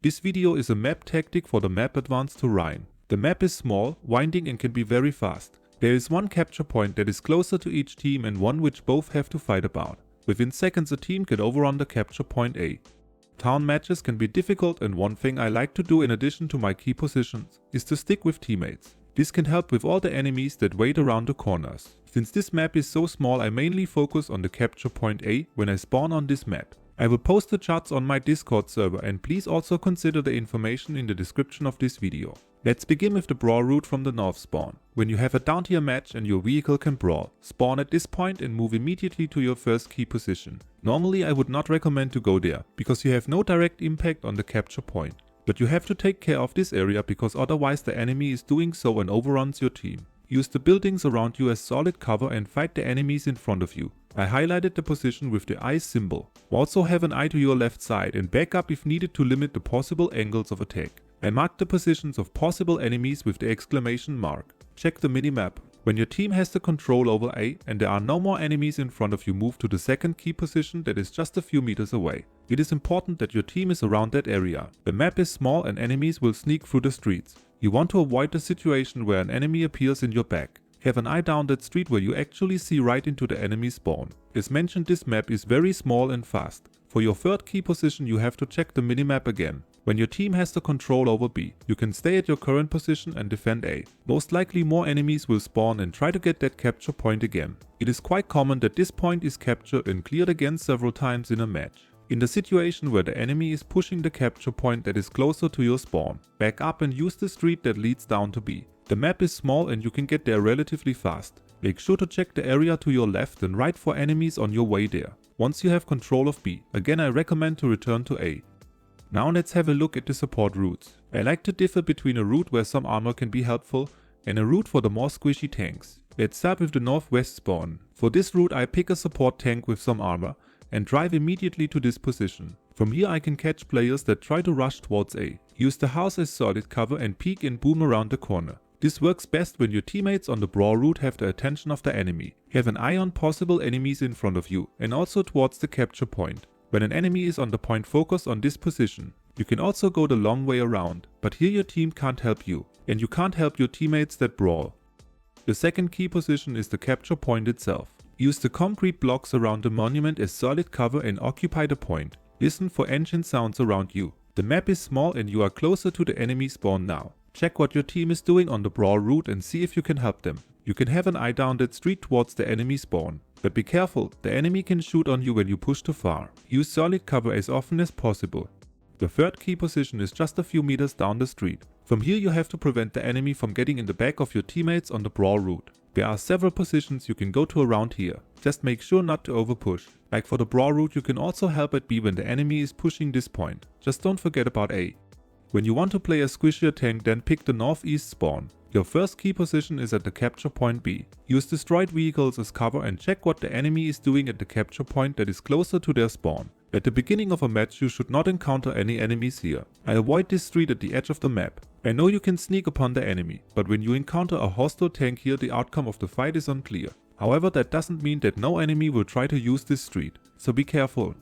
This video is a map tactic for the map Advance to Rhine. The map is small, winding and can be very fast. There is one capture point that is closer to each team and one which both have to fight about. Within seconds a team can overrun the capture point A. Town matches can be difficult, and one thing I like to do in addition to my key positions is to stick with teammates. This can help with all the enemies that wait around the corners. Since this map is so small, I mainly focus on the capture point A when I spawn on this map. I will post the charts on my Discord server, and please also consider the information in the description of this video. Let's begin with the brawl route from the north spawn. When you have a down tier match and your vehicle can brawl, spawn at this point and move immediately to your first key position. Normally I would not recommend to go there, because you have no direct impact on the capture point. But you have to take care of this area, because otherwise the enemy is doing so and overruns your team. Use the buildings around you as solid cover and fight the enemies in front of you. I highlighted the position with the eye symbol. Also have an eye to your left side and back up if needed to limit the possible angles of attack. I marked the positions of possible enemies with the exclamation mark. Check the minimap. When your team has the control over A and there are no more enemies in front of you, move to the second key position that is just a few meters away. It is important that your team is around that area. The map is small and enemies will sneak through the streets. You want to avoid the situation where an enemy appears in your back. Have an eye down that street where you actually see right into the enemy spawn. As mentioned, this map is very small and fast. For your third key position you have to check the minimap again. When your team has the control over B, you can stay at your current position and defend A. Most likely more enemies will spawn and try to get that capture point again. It is quite common that this point is captured and cleared again several times in a match. In the situation where the enemy is pushing the capture point that is closer to your spawn, back up and use the street that leads down to B. The map is small and you can get there relatively fast. Make sure to check the area to your left and right for enemies on your way there. Once you have control of B, again I recommend to return to A. Now let's have a look at the support routes. I like to differ between a route where some armor can be helpful and a route for the more squishy tanks. Let's start with the northwest spawn. For this route I pick a support tank with some armor and drive immediately to this position. From here I can catch players that try to rush towards A. Use the house as solid cover and peek and boom around the corner. This works best when your teammates on the brawl route have the attention of the enemy. Have an eye on possible enemies in front of you and also towards the capture point. When an enemy is on the point, focus on this position. You can also go the long way around, but here your team can't help you, and you can't help your teammates that brawl. The second key position is the capture point itself. Use the concrete blocks around the monument as solid cover and occupy the point. Listen for engine sounds around you. The map is small and you are closer to the enemy spawn now. Check what your team is doing on the brawl route and see if you can help them. You can have an eye down that street towards the enemy spawn. But be careful, the enemy can shoot on you when you push too far. Use solid cover as often as possible. The third key position is just a few meters down the street. From here you have to prevent the enemy from getting in the back of your teammates on the brawl route. There are several positions you can go to around here. Just make sure not to over push. Like for the brawl route you can also help at B when the enemy is pushing this point. Just don't forget about A. When you want to play a squishier tank, then pick the northeast spawn. Your first key position is at the capture point B. Use destroyed vehicles as cover and check what the enemy is doing at the capture point that is closer to their spawn. At the beginning of a match you should not encounter any enemies here. I avoid this street at the edge of the map. I know you can sneak upon the enemy, but when you encounter a hostile tank here the outcome of the fight is unclear. However, that doesn't mean that no enemy will try to use this street, so be careful.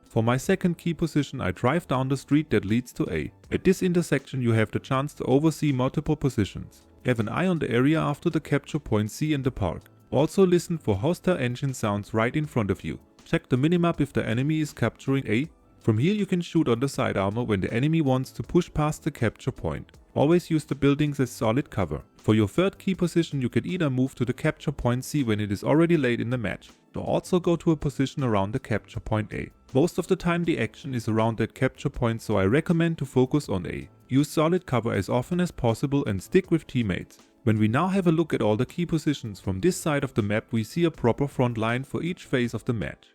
For my second key position I drive down the street that leads to A. At this intersection you have the chance to oversee multiple positions. Have an eye on the area after the capture point C in the park. Also listen for hostile engine sounds right in front of you. Check the minimap if the enemy is capturing A. From here you can shoot on the side armor when the enemy wants to push past the capture point. Always use the buildings as solid cover. For your third key position you can either move to the capture point C when it is already late in the match, or also go to a position around the capture point A. Most of the time the action is around that capture point, so I recommend to focus on A. Use solid cover as often as possible and stick with teammates. When we now have a look at all the key positions from this side of the map, we see a proper front line for each phase of the match.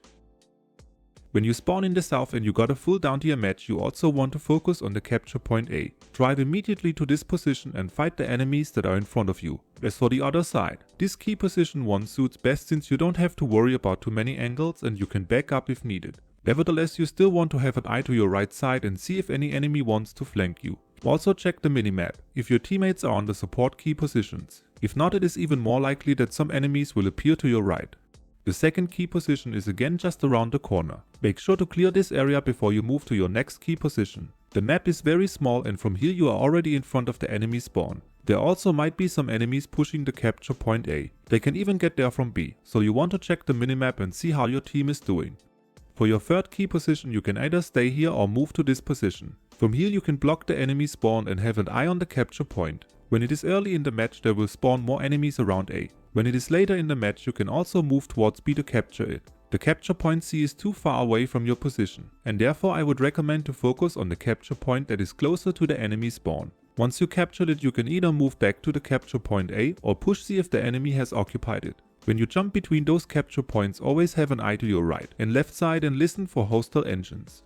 When you spawn in the south and you got a full down tier match, you also want to focus on the capture point A. Drive immediately to this position and fight the enemies that are in front of you. As for the other side, this key position 1 suits best since you don't have to worry about too many angles and you can back up if needed. Nevertheless, you still want to have an eye to your right side and see if any enemy wants to flank you. Also check the minimap if your teammates are on the support key positions. If not, it is even more likely that some enemies will appear to your right. The second key position is again just around the corner. Make sure to clear this area before you move to your next key position. The map is very small and from here you are already in front of the enemy spawn. There also might be some enemies pushing the capture point A. They can even get there from B, so you want to check the minimap and see how your team is doing. For your third key position you can either stay here or move to this position. From here you can block the enemy spawn and have an eye on the capture point. When it is early in the match there will spawn more enemies around A. When it is later in the match you can also move towards B to capture it. The capture point C is too far away from your position, and therefore I would recommend to focus on the capture point that is closer to the enemy spawn. Once you captured it you can either move back to the capture point A or push C if the enemy has occupied it. When you jump between those capture points always have an eye to your right and left side and listen for hostile engines.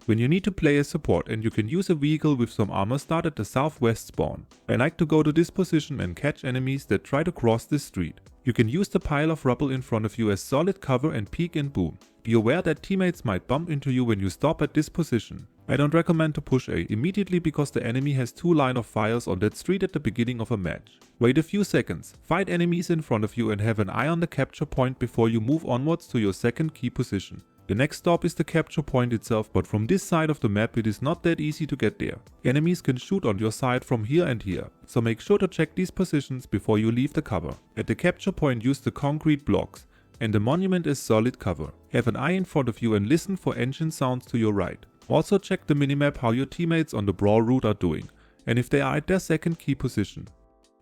When you need to play a support and you can use a vehicle with some armor, start at the southwest spawn. I like to go to this position and catch enemies that try to cross this street. You can use the pile of rubble in front of you as solid cover and peek and boom. Be aware that teammates might bump into you when you stop at this position. I don't recommend to push A immediately because the enemy has 2 line of fires on that street at the beginning of a match. Wait a few seconds, fight enemies in front of you and have an eye on the capture point before you move onwards to your second key position. The next stop is the capture point itself, but from this side of the map it is not that easy to get there. Enemies can shoot on your side from here and here, so make sure to check these positions before you leave the cover. At the capture point use the concrete blocks, and the monument is solid cover. Have an eye in front of you and listen for engine sounds to your right. Also check the minimap how your teammates on the brawl route are doing, and if they are at their second key position.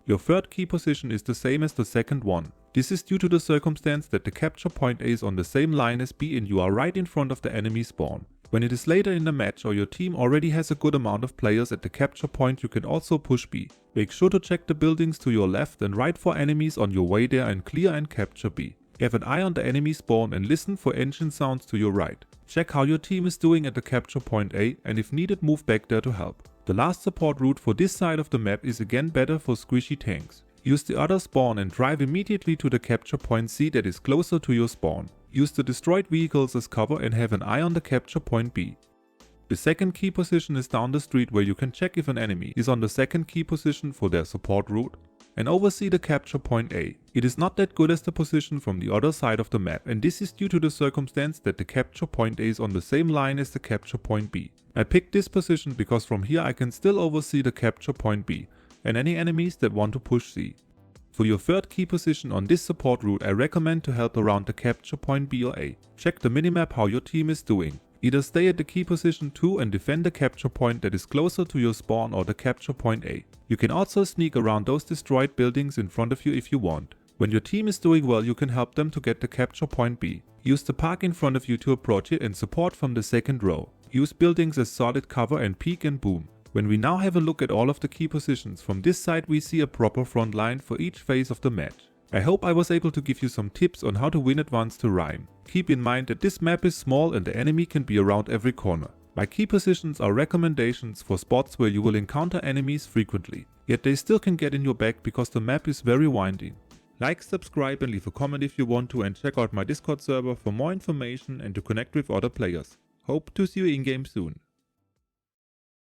Your third key position is the same as the second one. This is due to the circumstance that the capture point A is on the same line as B and you are right in front of the enemy spawn. When it is later in the match or your team already has a good amount of players at the capture point you can also push B. Make sure to check the buildings to your left and right for enemies on your way there and clear and capture B. Have an eye on the enemy spawn and listen for engine sounds to your right. Check how your team is doing at the capture point A and if needed move back there to help. The last support route for this side of the map is again better for squishy tanks. Use the other spawn and drive immediately to the capture point C that is closer to your spawn. Use the destroyed vehicles as cover and have an eye on the capture point B. The second key position is down the street where you can check if an enemy is on the second key position for their support route and oversee the capture point A. It is not that good as the position from the other side of the map, and this is due to the circumstance that the capture point A is on the same line as the capture point B. I picked this position because from here I can still oversee the capture point B and any enemies that want to push C. For your third key position on this support route I recommend to help around the capture point B or A. Check the minimap how your team is doing. Either stay at the key position 2 and defend the capture point that is closer to your spawn or the capture point A. You can also sneak around those destroyed buildings in front of you if you want. When your team is doing well you can help them to get the capture point B. Use the park in front of you to approach it and support from the second row. Use buildings as solid cover and peek and boom. When we now have a look at all of the key positions, from this side we see a proper front line for each phase of the match. I hope I was able to give you some tips on how to win Advance to Rhine. Keep in mind that this map is small and the enemy can be around every corner. My key positions are recommendations for spots where you will encounter enemies frequently, yet they still can get in your back because the map is very winding. Like, subscribe and leave a comment if you want to, and check out my Discord server for more information and to connect with other players. Hope to see you in game soon.